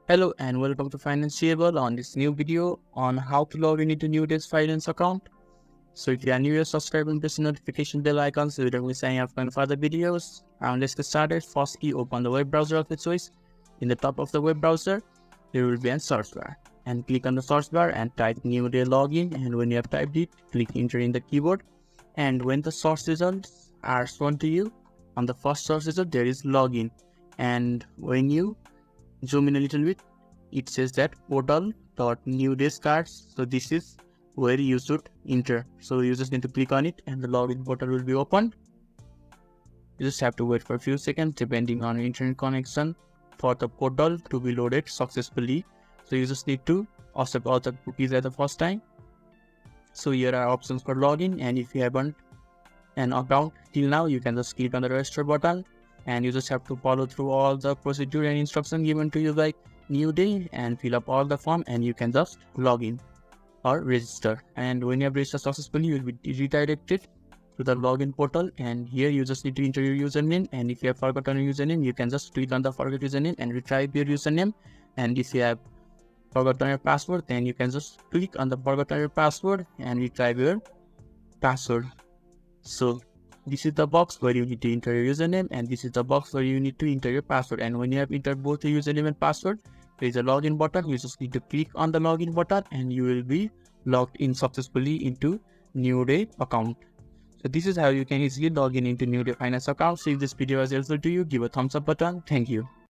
Hello and welcome to Financeable on this new video on how to log in into Newday's finance account. So if you are new here, subscribe and press the notification bell icon so you don't miss any of my further videos. And let's get started. Firstly, open the web browser of your choice. In the top of the web browser, there will be a search bar. And click on the search bar and type Newday login. And when you have typed it, click enter in the keyboard. And when the search results are shown to you, on the first search result there is login. And when you zoom in a little bit, it says that portal.newdays cards. So this is where you should enter. So you just need to click on it and the login portal will be opened. You just have to wait for a few seconds depending on your internet connection for the portal to be loaded successfully. So you just need to accept all the cookies at the first time. So here are options for login, and if you haven't an account till now, you can just click on the register button. And you just have to follow through all the procedure and instruction given to you by Newday and fill up all the form, and you can just log in or register. And when you have registered successfully, you will be redirected to the login portal, and here you just need to enter your username. And if you have forgotten your username, you can just click on the forget username and retrieve your username. And if you have forgotten your password, then you can just click on the forgotten your password and retrieve your password. So this is the box where you need to enter your username, and this is the box where you need to enter your password. And when you have entered both the username and password, there is a login button. You just need to click on the login button and you will be logged in successfully into Newday account. So this is how you can easily log in into Newday finance account. So if this video was helpful to you, give a thumbs up button. Thank you.